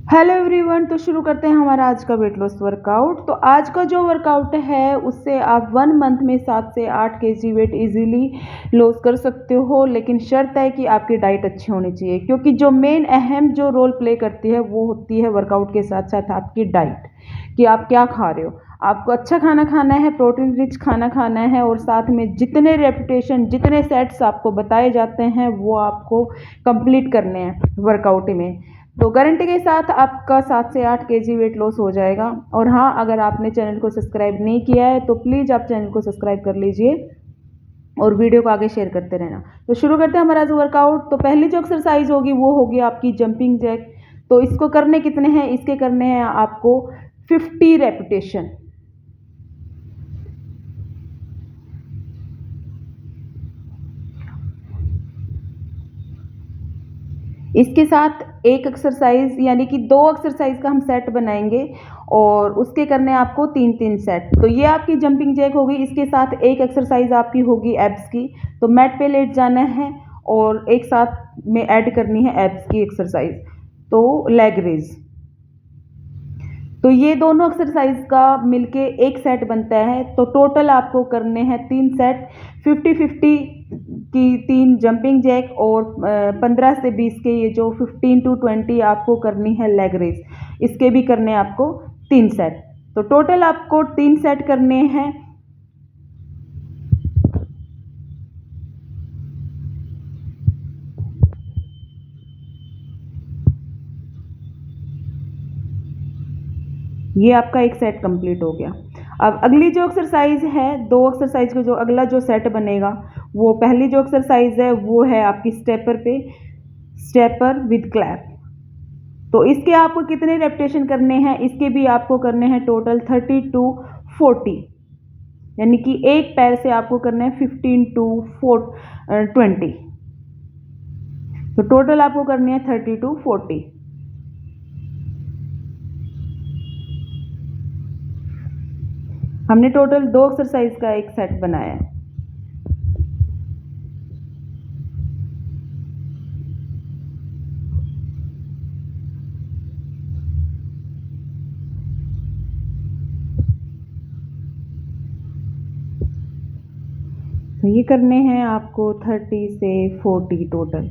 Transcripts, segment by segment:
Hello everyone. तो शुरू करते हैं हमारा आज का वेट लॉस वर्कआउट। तो आज का जो वर्कआउट है उससे आप 1 मंथ में 7 से 8 kg वेट इजीली लॉस कर सकते हो, लेकिन शर्त है कि आपकी डाइट अच्छी होनी चाहिए, क्योंकि जो मेन अहम जो रोल प्ले करती है वो होती है वर्कआउट के साथ साथ आपकी डाइट, कि आप क्या खा रहे हो। आपको अच्छा खाना खाना है, प्रोटीन रिच खाना खाना है, और साथ में जितने रेपिटेशन जितने सेट्स आपको बताए जाते हैं वो आपको कंप्लीट करने हैं वर्कआउट में। तो गारंटी के साथ आपका 7 से 8 kg वेट लॉस हो जाएगा। और हाँ, अगर आपने चैनल को सब्सक्राइब नहीं किया है तो प्लीज़ आप चैनल को सब्सक्राइब कर लीजिए और वीडियो को आगे शेयर करते रहना। तो शुरू करते हैं हमारा आज वर्कआउट। तो पहली जो एक्सरसाइज होगी वो होगी आपकी जंपिंग जैक। तो इसको करने कितने हैं? इसके करने हैं आपको 50 रेपिटेशन। इसके साथ एक एक्सरसाइज यानी कि 2 एक्सरसाइज का हम सेट बनाएंगे और उसके करने आपको 3-3 सेट। तो ये आपकी जंपिंग जैक होगी। इसके साथ एक एक्सरसाइज आपकी होगी एब्स की। तो मैट पे लेट जाना है और एक साथ में ऐड करनी है एब्स की एक्सरसाइज, तो लेग रेज। तो ये दोनों एक्सरसाइज का मिलके एक सेट बनता है। तो टोटल आपको करने हैं 3 सेट, 50-50 की 3 जंपिंग जैक, और 15 से 20 के ये जो 15 to 20 आपको करनी है लेग रेस। इसके भी करने हैं आपको 3 सेट। तो टोटल आपको 3 सेट करने हैं। ये आपका एक सेट कंप्लीट हो गया। अब अगली जो एक्सरसाइज है, 2 एक्सरसाइज का जो अगला जो सेट बनेगा, वो पहली जो एक्सरसाइज है वो है आपकी स्टेपर पे, स्टेपर विद क्लैप। तो इसके आपको कितने रेपिटेशन करने हैं? इसके भी आपको करने हैं टोटल 30 to 40, यानी कि एक पैर से आपको करना है 15 to 20। तो टोटल आपको करनी है 30 to 40। हमने टोटल 2 एक्सरसाइज का एक सेट बनाया है। तो ये करने हैं आपको 30 से 40 टोटल।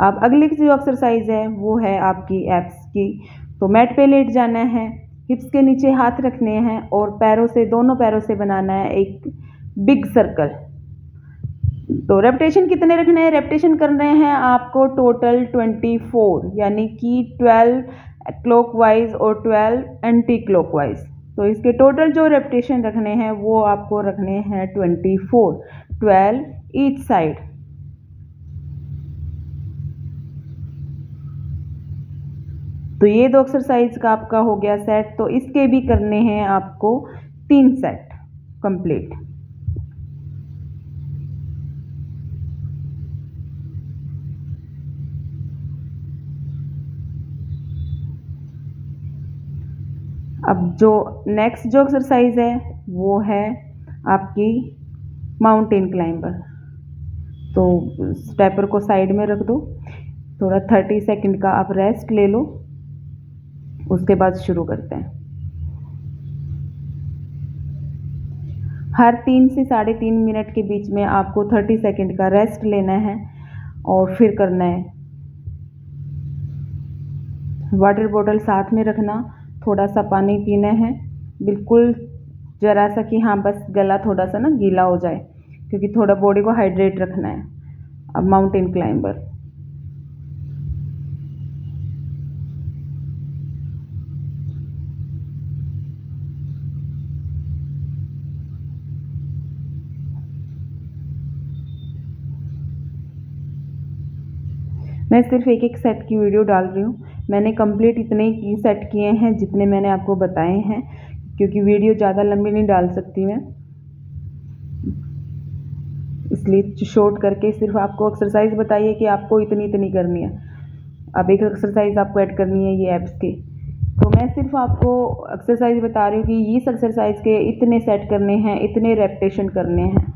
अब अगली जो एक्सरसाइज है वो है आपकी एब्स की। तो मैट पे लेट जाना है, हिप्स के नीचे हाथ रखने हैं और पैरों से, दोनों पैरों से बनाना है एक बिग सर्कल। तो रेपिटेशन कितने रखने हैं? रेपिटेशन कर रहे हैं आपको टोटल 24, यानी कि 12 क्लॉकवाइज और 12 एंटी क्लॉकवाइज। तो इसके टोटल जो रेपिटेशन रखने हैं वो आपको रखने हैं 24, 12 ईच साइड। तो ये 2 एक्सरसाइज का आपका हो गया सेट। तो इसके भी करने हैं आपको 3 सेट कंप्लीट। अब जो नेक्स्ट जो एक्सरसाइज है वो है आपकी माउंटेन क्लाइंबर। तो स्टेपर को साइड में रख दो, थोड़ा 30 सेकंड का आप रेस्ट ले लो, उसके बाद शुरू करते हैं। हर 3 से 3.5 मिनट के बीच में आपको 30 सेकंड का रेस्ट लेना है और फिर करना है। वाटर बॉटल साथ में रखना, थोड़ा सा पानी पीना है, बिल्कुल ज़रा सा कि हाँ बस गला थोड़ा सा ना गीला हो जाए, क्योंकि थोड़ा बॉडी को हाइड्रेट रखना है। अब माउंटेन क्लाइंबर। मैं सिर्फ एक एक सेट की वीडियो डाल रही हूँ। मैंने कंप्लीट इतने ही सेट किए हैं जितने मैंने आपको बताए हैं, क्योंकि वीडियो ज़्यादा लंबी नहीं डाल सकती मैं, इसलिए शॉर्ट करके सिर्फ आपको एक्सरसाइज बताइए कि आपको इतनी इतनी करनी है। अब एक एक्सरसाइज आपको ऐड करनी है ये एब्स की। तो मैं सिर्फ आपको एक्सरसाइज बता रही हूँ कि इस एक्सरसाइज के इतने सेट करने हैं, इतने रेपिटेशन करने हैं।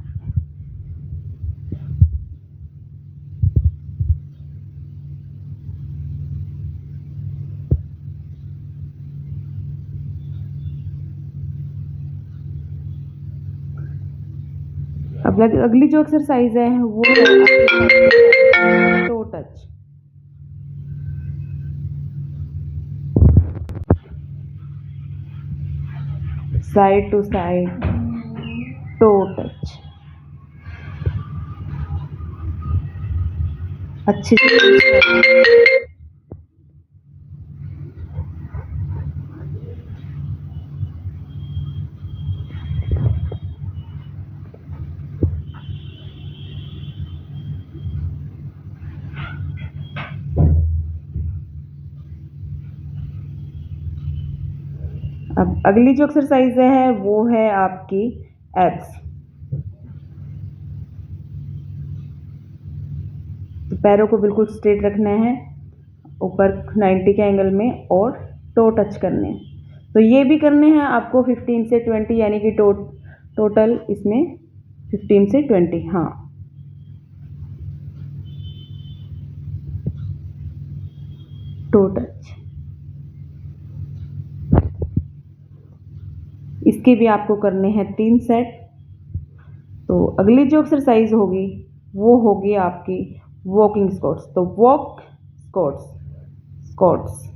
अब अगली जो एक्सरसाइज है वो है toe touch. Side to side toe touch. अच्छे से अब अगली जो एक्सरसाइज है वो है आपकी एब्स। तो पैरों को बिल्कुल स्ट्रेट रखना है ऊपर 90 के एंगल में और टो टच करने हैं। तो ये भी करने हैं आपको 15 से 20, यानी कि टोटल इसमें 15 से 20। हाँ, टो टच। इसके भी आपको करने हैं 3 सेट। तो अगली जो एक्सरसाइज होगी वो होगी आपकी वॉकिंग स्क्वाट्स। तो walk squats, squats,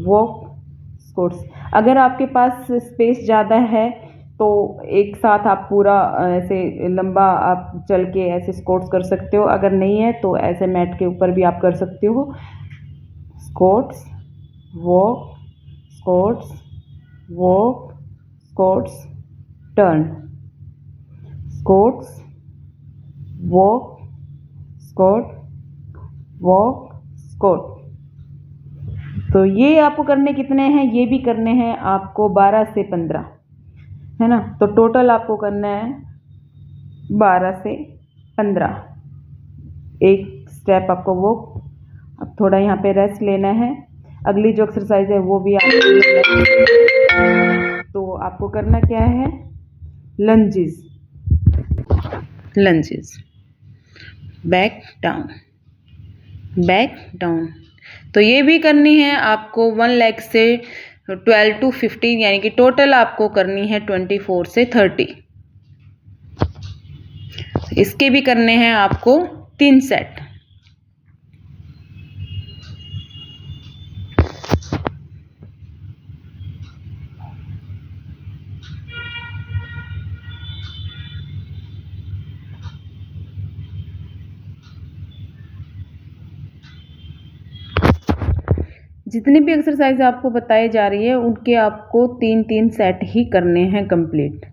walk squats. अगर आपके पास स्पेस ज़्यादा है तो एक साथ आप पूरा ऐसे लंबा आप चल के ऐसे स्क्वाट्स कर सकते हो। अगर नहीं है तो ऐसे मैट के ऊपर भी आप कर सकते हो। Squats, walk, squats, walk, squats, turn, squats, walk, squat, walk, squat. तो ये आपको करने कितने हैं? ये भी करने हैं आपको 12 से 15, है ना। तो टोटल आपको करना है 12 से 15। एक स्टेप आपको वो, अब थोड़ा यहाँ पे रेस्ट लेना है। अगली जो एक्सरसाइज है वो भी आपको, तो आपको करना क्या है? Lunges, lunges, back down, back down. तो ये भी करनी है आपको 1 लेग से 12 to 15, यानी कि टोटल आपको करनी है 24 से 30। इसके भी करने हैं आपको 3 सेट। जितनी भी एक्सरसाइज आपको बताई जा रही है उनके आपको 3-3 सेट ही करने हैं कंप्लीट।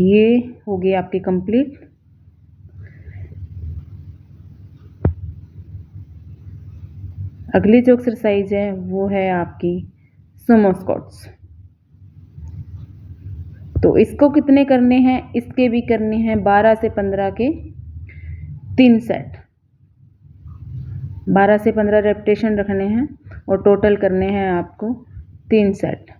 ये हो गई आपकी कंप्लीट। अगली जो एक्सरसाइज है वो है आपकी सुमो स्क्वाट्स। तो इसको कितने करने हैं? इसके भी करने हैं 12 से 15 के 3 सेट। 12 से 15 रेपिटेशन रखने हैं और टोटल करने हैं आपको 3 सेट।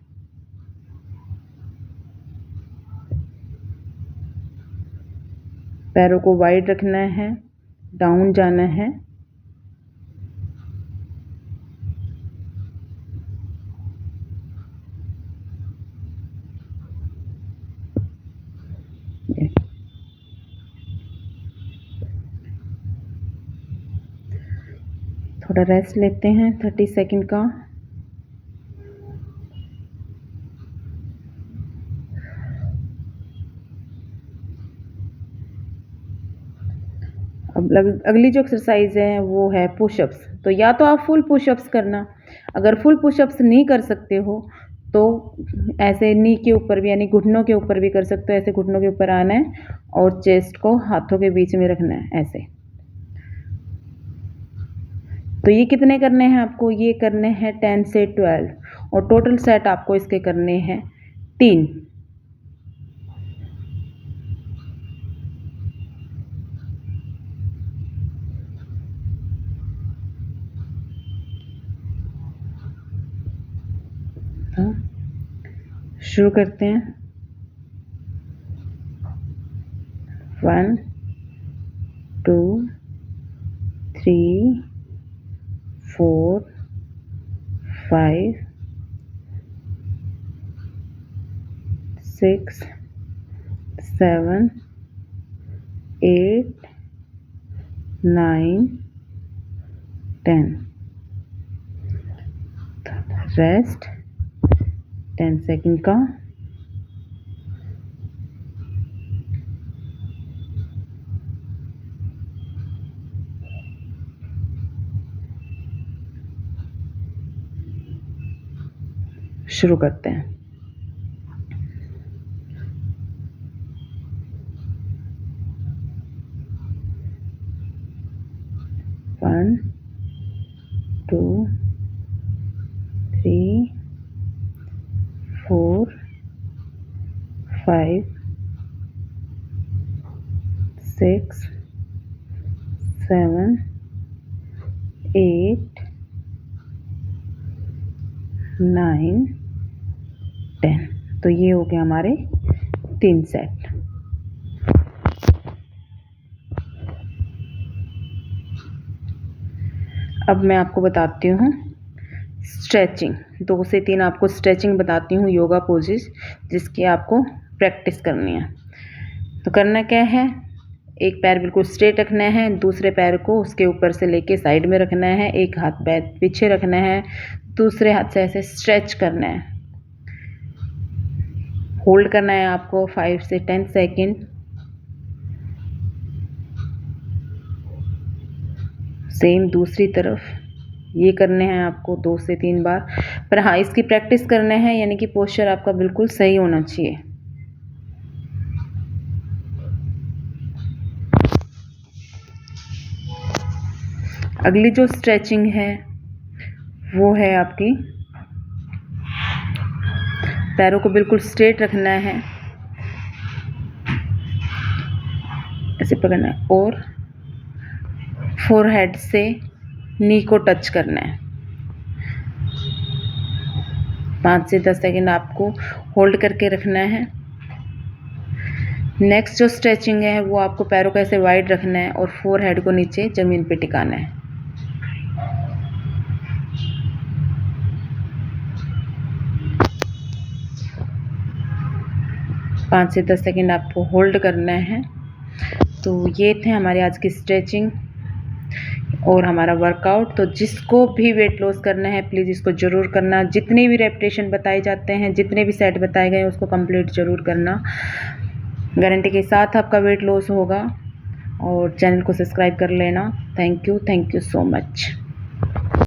पैरों को वाइड रखना है, डाउन जाना है। थोड़ा रेस्ट लेते हैं 30 सेकंड का। अब अगली जो एक्सरसाइज है वो है पुशअप्स। तो या तो आप फुल पुशअप्स करना, अगर फुल पुशअप्स नहीं कर सकते हो तो ऐसे नी के ऊपर भी, यानी घुटनों के ऊपर भी कर सकते हो। ऐसे घुटनों के ऊपर आना है और चेस्ट को हाथों के बीच में रखना है ऐसे। तो ये कितने करने हैं आपको? ये करने हैं 10 से 12 और टोटल सेट आपको इसके करने हैं 3। शुरू करते हैं। 1 2 3 4 5 6 7 8 9 10। रेस्ट 10 सेकंड का। शुरू करते हैं। 1 2 3 4 5 6 7 8 9 10। तो ये हो गया हमारे 3 सेट। अब मैं आपको बताती हूँ स्ट्रेचिंग। 2 से 3 आपको स्ट्रेचिंग बताती हूँ, योगा पोजेस जिसकी आपको प्रैक्टिस करनी है। तो करना क्या है, एक पैर बिल्कुल स्ट्रेट रखना है, दूसरे पैर को उसके ऊपर से लेके साइड में रखना है, एक हाथ पैर पीछे रखना है, दूसरे हाथ से ऐसे स्ट्रेच करना है। होल्ड करना है आपको 5 से 10 सेकेंड। सेम दूसरी तरफ ये करने हैं आपको 2 से 3 बार। पर हाँ, इसकी प्रैक्टिस करना है, यानी कि पोस्चर आपका बिल्कुल सही होना चाहिए। अगली जो स्ट्रेचिंग है वो है आपकी, पैरों को बिल्कुल स्ट्रेट रखना है, ऐसे पकड़ना है और फोरहेड से नी को टच करना है। 5 से 10 सेकेंड आपको होल्ड करके रखना है। नेक्स्ट जो स्ट्रेचिंग है वो आपको पैरों को ऐसे वाइड रखना है और फोरहेड को नीचे ज़मीन पे टिकाना है। पाँच से 10 सेकेंड आपको होल्ड करना है। तो ये थे हमारे आज की स्ट्रेचिंग और हमारा वर्कआउट। तो जिसको भी वेट लॉस करना है प्लीज़ इसको ज़रूर करना। जितने भी रेपिटेशन बताए जाते हैं, जितने भी सेट बताए गए उसको कंप्लीट ज़रूर करना। गारंटी के साथ आपका वेट लॉस होगा। और चैनल को सब्सक्राइब कर लेना। Thank you so much.